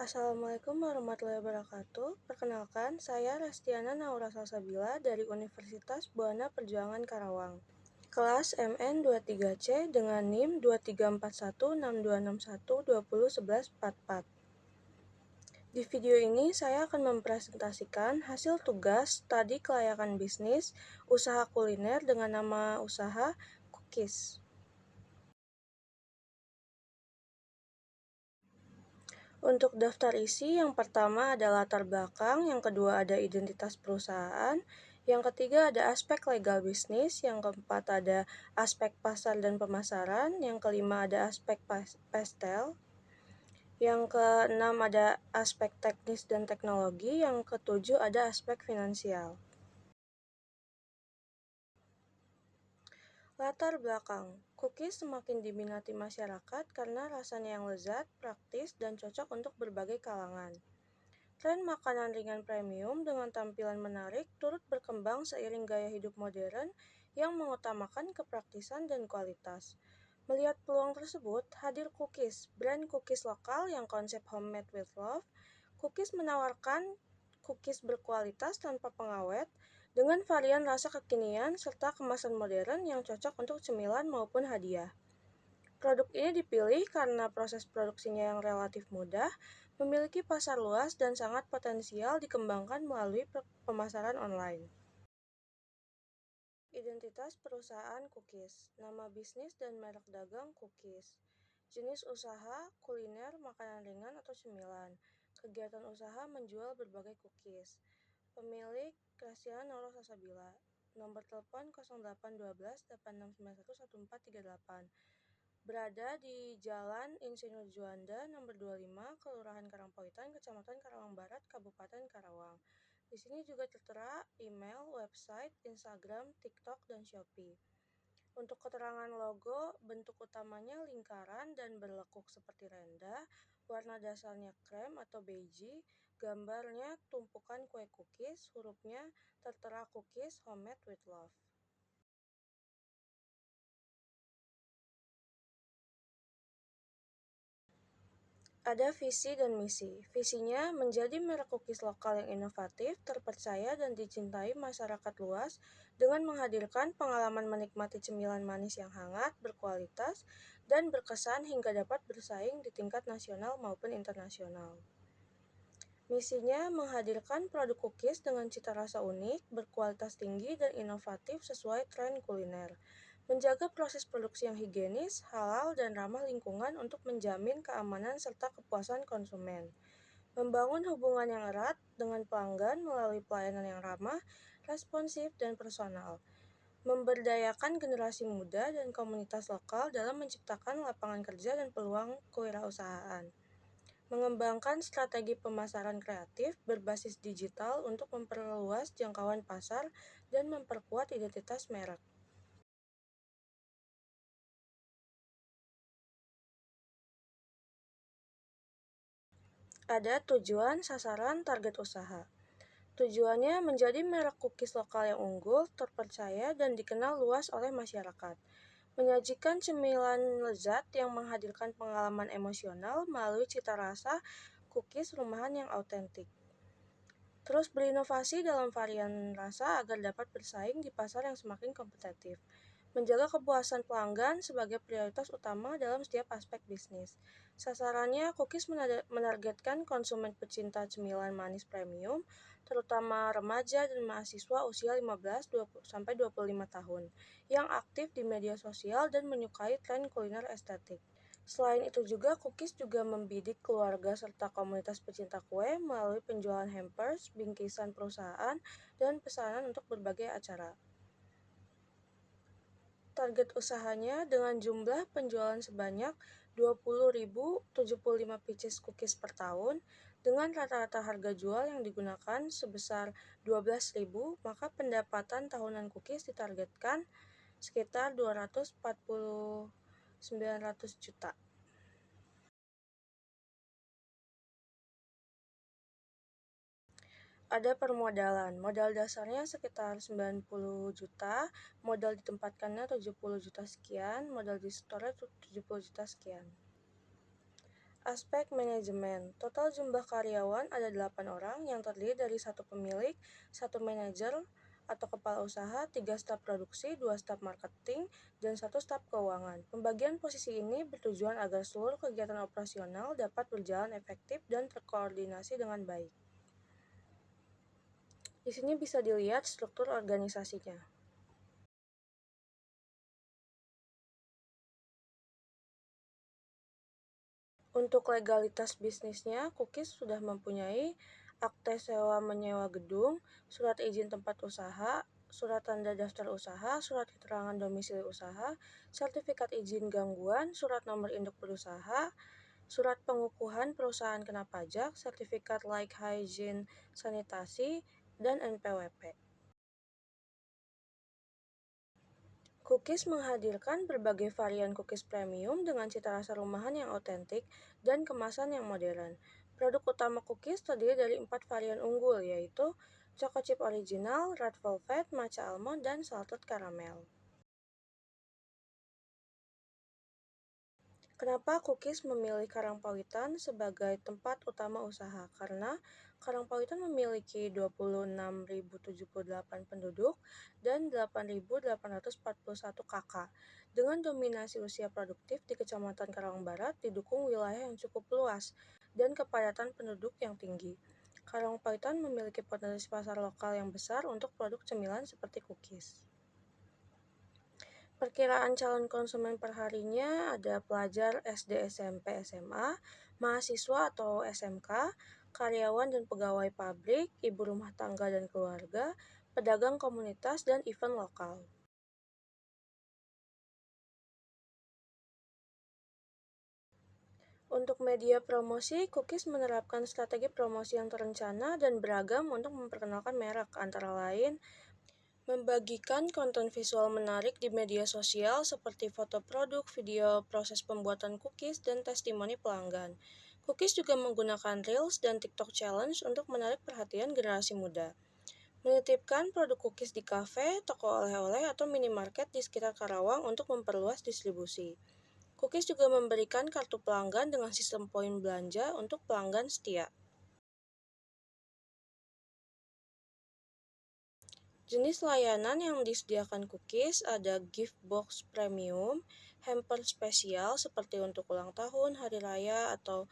Assalamualaikum warahmatullahi wabarakatuh. Perkenalkan, saya Restiana Naura Salsabila dari Universitas Buana Perjuangan Karawang. Kelas MN 23C dengan NIM 23416261201144. Di video ini saya akan mempresentasikan hasil tugas studi kelayakan bisnis usaha kuliner dengan nama usaha Cookies. Untuk daftar isi, yang pertama ada latar belakang, yang kedua ada identitas perusahaan, yang ketiga ada aspek legal bisnis, yang keempat ada aspek pasar dan pemasaran, yang kelima ada aspek pastel, yang keenam ada aspek teknis dan teknologi, yang ketujuh ada aspek finansial. Latar belakang, cookies semakin diminati masyarakat karena rasanya yang lezat, praktis, dan cocok untuk berbagai kalangan. Tren makanan ringan premium dengan tampilan menarik turut berkembang seiring gaya hidup modern yang mengutamakan kepraktisan dan kualitas. Melihat peluang tersebut, hadir Cookies, brand cookies lokal yang konsep homemade with love. Cookies menawarkan cookies berkualitas tanpa pengawet, dengan varian rasa kekinian serta kemasan modern yang cocok untuk cemilan maupun hadiah. Produk ini dipilih karena proses produksinya yang relatif mudah, memiliki pasar luas, dan sangat potensial dikembangkan melalui pemasaran online. Identitas perusahaan Cookies, nama bisnis dan merek dagang Cookies. Jenis usaha, kuliner, makanan ringan atau cemilan. Kegiatan usaha menjual berbagai cookies. Pemilik, Restiana Naura Salsabila. Nomor telepon 0812 8691 1438. Berada di Jalan Insinyur Juanda, nomor 25, Kelurahan Karangpawitan, Kecamatan Karawang Barat, Kabupaten Karawang. Di sini juga tertera email, website, Instagram, TikTok, dan Shopee. Untuk keterangan logo, bentuk utamanya lingkaran dan berlekuk seperti rendah, warna dasarnya krem atau beige, gambarnya tumpukan kue cookies, hurufnya tertera cookies homemade with love. Ada visi dan misi. Visinya menjadi merek cookies lokal yang inovatif, terpercaya, dan dicintai masyarakat luas dengan menghadirkan pengalaman menikmati cemilan manis yang hangat, berkualitas, dan berkesan hingga dapat bersaing di tingkat nasional maupun internasional. Misinya menghadirkan produk cookies dengan cita rasa unik, berkualitas tinggi, dan inovatif sesuai tren kuliner. Menjaga proses produksi yang higienis, halal, dan ramah lingkungan untuk menjamin keamanan serta kepuasan konsumen. Membangun hubungan yang erat dengan pelanggan melalui pelayanan yang ramah, responsif, dan personal. Memberdayakan generasi muda dan komunitas lokal dalam menciptakan lapangan kerja dan peluang kewirausahaan. Mengembangkan strategi pemasaran kreatif berbasis digital untuk memperluas jangkauan pasar dan memperkuat identitas merek. Ada tujuan, sasaran, target usaha. Tujuannya menjadi merek cookies lokal yang unggul, terpercaya, dan dikenal luas oleh masyarakat. Menyajikan cemilan lezat yang menghadirkan pengalaman emosional melalui cita rasa cookies rumahan yang autentik. Terus berinovasi dalam varian rasa agar dapat bersaing di pasar yang semakin kompetitif. Menjaga kepuasan pelanggan sebagai prioritas utama dalam setiap aspek bisnis. Sasarannya, cookies menargetkan konsumen pecinta cemilan manis premium, terutama remaja dan mahasiswa usia 15-25 tahun, yang aktif di media sosial dan menyukai tren kuliner estetik. Selain itu juga, Cookies juga membidik keluarga serta komunitas pecinta kue melalui penjualan hampers, bingkisan perusahaan, dan pesanan untuk berbagai acara. Target usahanya dengan jumlah penjualan sebanyak 20.075 pieces cookies per tahun, dengan rata-rata harga jual yang digunakan sebesar 12.000, maka pendapatan tahunan cookies ditargetkan sekitar 249 juta. Ada permodalan, modal dasarnya sekitar 90 juta, modal ditempatkannya 70 juta sekian, modal di store 70 juta sekian. Aspek manajemen, total jumlah karyawan ada 8 orang yang terdiri dari satu pemilik, satu manajer atau kepala usaha, 3 staf produksi, 2 staf marketing, dan 1 staf keuangan. Pembagian posisi ini bertujuan agar seluruh kegiatan operasional dapat berjalan efektif dan terkoordinasi dengan baik. Di sini bisa dilihat struktur organisasinya. Untuk legalitas bisnisnya, Cookies sudah mempunyai akte sewa menyewa gedung, surat izin tempat usaha, surat tanda daftar usaha, surat keterangan domisili usaha, sertifikat izin gangguan, surat nomor induk berusaha, surat pengukuhan perusahaan kena pajak, sertifikat like hygiene sanitasi, dan NPWP. Cookies menghadirkan berbagai varian cookies premium dengan cita rasa rumahan yang otentik dan kemasan yang modern. Produk utama cookies terdiri dari 4 varian unggul, yaitu Choco Chip Original, Red Velvet, Matcha Almond, dan Salted Caramel. Kenapa Cookies memilih Karangpawitan sebagai tempat utama usaha? Karena Karangpawitan memiliki 26.078 penduduk dan 8.841 kakak. Dengan dominasi usia produktif di Kecamatan Karawang Barat didukung wilayah yang cukup luas dan kepadatan penduduk yang tinggi. Karangpawitan memiliki potensi pasar lokal yang besar untuk produk cemilan seperti cookies. Perkiraan calon konsumen perharinya ada pelajar SD, SMP, SMA, mahasiswa atau SMK, karyawan dan pegawai pabrik, ibu rumah tangga dan keluarga, pedagang komunitas, dan event lokal. Untuk media promosi, Cookies menerapkan strategi promosi yang terencana dan beragam untuk memperkenalkan merek, antara lain membagikan konten visual menarik di media sosial seperti foto produk, video proses pembuatan cookies, dan testimoni pelanggan. Cookies juga menggunakan Reels dan TikTok Challenge untuk menarik perhatian generasi muda. Menitipkan produk cookies di kafe, toko oleh-oleh, atau minimarket di sekitar Karawang untuk memperluas distribusi. Cookies juga memberikan kartu pelanggan dengan sistem poin belanja untuk pelanggan setia. Jenis layanan yang disediakan Cookies ada gift box premium, hamper spesial seperti untuk ulang tahun, hari raya, atau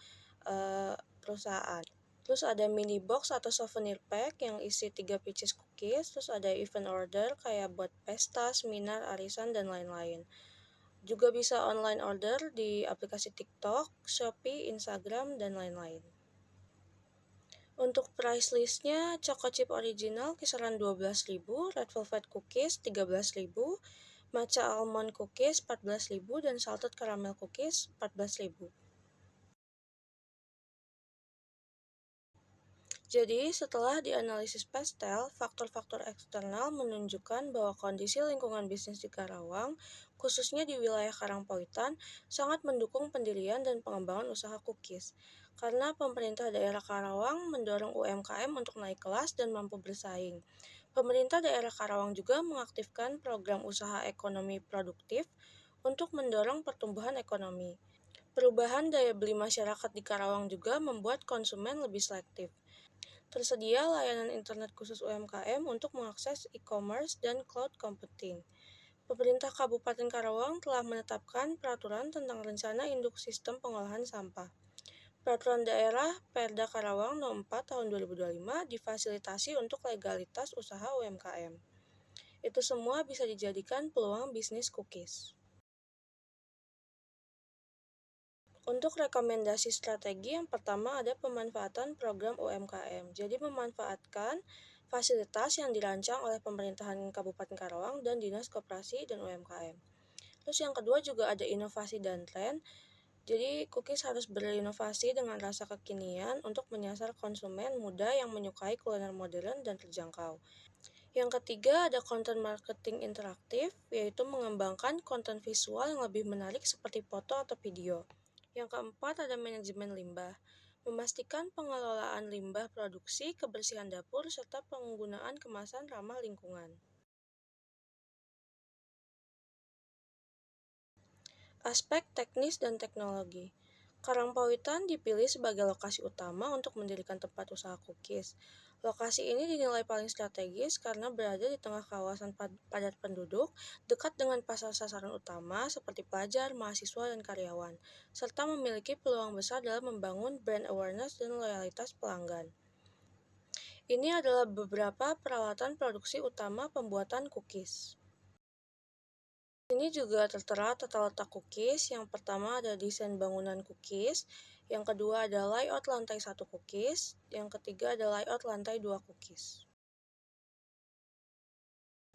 perusahaan. Terus ada mini box atau souvenir pack yang isi 3 pieces cookies. Terus ada event order kayak buat pesta, seminar, arisan, dan lain-lain. Juga bisa online order di aplikasi TikTok, Shopee, Instagram, dan lain-lain. Untuk price listnya, Choco Chip Original kisaran 12.000, Red Velvet Cookies 13.000, Matcha Almond Cookies 14.000, dan Salted Caramel Cookies 14.000. Jadi, setelah dianalisis pastel, faktor-faktor eksternal menunjukkan bahwa kondisi lingkungan bisnis di Karawang, khususnya di wilayah Karangpawitan, sangat mendukung pendirian dan pengembangan usaha cookies. Karena pemerintah daerah Karawang mendorong UMKM untuk naik kelas dan mampu bersaing. Pemerintah daerah Karawang juga mengaktifkan program usaha ekonomi produktif untuk mendorong pertumbuhan ekonomi. Perubahan daya beli masyarakat di Karawang juga membuat konsumen lebih selektif. Tersedia layanan internet khusus UMKM untuk mengakses e-commerce dan cloud computing. Pemerintah Kabupaten Karawang telah menetapkan peraturan tentang rencana induk sistem pengolahan sampah. Peraturan daerah Perda Karawang Nomor 4 Tahun 2025 difasilitasi untuk legalitas usaha UMKM. Itu semua bisa dijadikan peluang bisnis cookies. Untuk rekomendasi strategi, yang pertama ada pemanfaatan program UMKM. Jadi memanfaatkan fasilitas yang dirancang oleh pemerintahan Kabupaten Karawang dan Dinas Koperasi dan UMKM. Terus yang kedua juga ada inovasi dan tren. Jadi cookies harus berinovasi dengan rasa kekinian untuk menyasar konsumen muda yang menyukai kuliner modern dan terjangkau. Yang ketiga ada konten marketing interaktif, yaitu mengembangkan konten visual yang lebih menarik seperti foto atau video. Yang keempat ada manajemen limbah, memastikan pengelolaan limbah produksi, kebersihan dapur, serta penggunaan kemasan ramah lingkungan. Aspek teknis dan teknologi. Karangpawitan dipilih sebagai lokasi utama untuk mendirikan tempat usaha cookies. Lokasi ini dinilai paling strategis karena berada di tengah kawasan padat penduduk, dekat dengan pasar sasaran utama seperti pelajar, mahasiswa, dan karyawan, serta memiliki peluang besar dalam membangun brand awareness dan loyalitas pelanggan. Ini adalah beberapa peralatan produksi utama pembuatan cookies. Ini juga tertera tata letak cookies. Yang pertama ada desain bangunan cookies, yang kedua ada layout lantai satu cookies, yang ketiga ada layout lantai 2 cookies.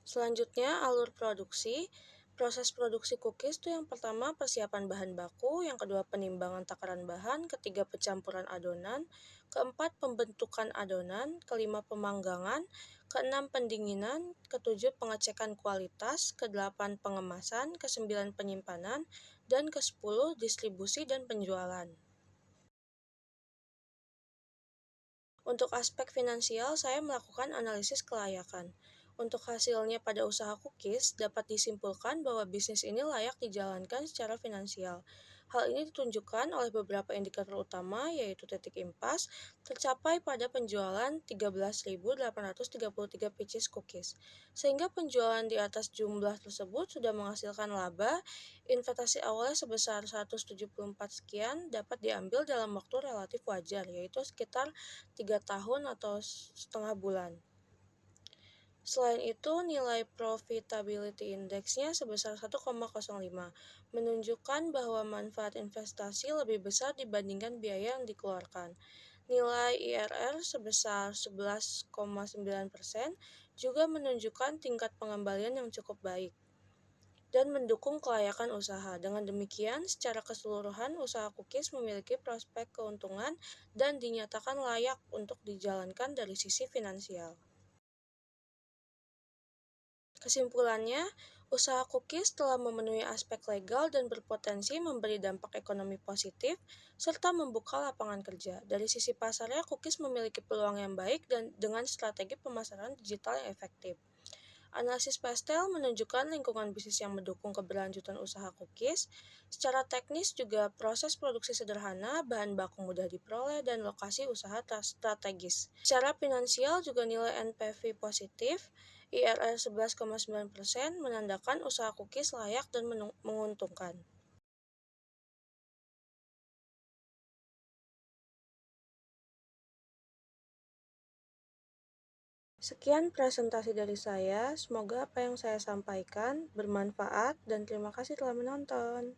Selanjutnya, alur produksi. Proses produksi cookies itu yang pertama persiapan bahan baku, yang kedua penimbangan takaran bahan, ketiga pencampuran adonan, keempat pembentukan adonan, kelima pemanggangan, keenam pendinginan, ketujuh pengecekan kualitas, kedelapan pengemasan, kesembilan penyimpanan, dan kesepuluh distribusi dan penjualan. Untuk aspek finansial, saya melakukan analisis kelayakan. Untuk hasilnya pada usaha cookies, dapat disimpulkan bahwa bisnis ini layak dijalankan secara finansial. Hal ini ditunjukkan oleh beberapa indikator utama, yaitu titik impas, tercapai pada penjualan 13.833 pieces cookies. Sehingga penjualan di atas jumlah tersebut sudah menghasilkan laba, investasi awalnya sebesar 174 sekian dapat diambil dalam waktu relatif wajar, yaitu sekitar 3 tahun atau setengah bulan. Selain itu, nilai profitability index-nya sebesar 1,05, menunjukkan bahwa manfaat investasi lebih besar dibandingkan biaya yang dikeluarkan. Nilai IRR sebesar 11,9% juga menunjukkan tingkat pengembalian yang cukup baik dan mendukung kelayakan usaha. Dengan demikian, secara keseluruhan, usaha cookies memiliki prospek keuntungan dan dinyatakan layak untuk dijalankan dari sisi finansial. Kesimpulannya, usaha cookies telah memenuhi aspek legal dan berpotensi memberi dampak ekonomi positif, serta membuka lapangan kerja. Dari sisi pasarnya, cookies memiliki peluang yang baik dan dengan strategi pemasaran digital yang efektif. Analisis pastel menunjukkan lingkungan bisnis yang mendukung keberlanjutan usaha cookies. Secara teknis juga proses produksi sederhana, bahan baku mudah diperoleh, dan lokasi usaha strategis. Secara finansial juga nilai NPV positif, IRR 11,9% menandakan usaha cookies layak dan menguntungkan. Sekian presentasi dari saya, semoga apa yang saya sampaikan bermanfaat dan terima kasih telah menonton.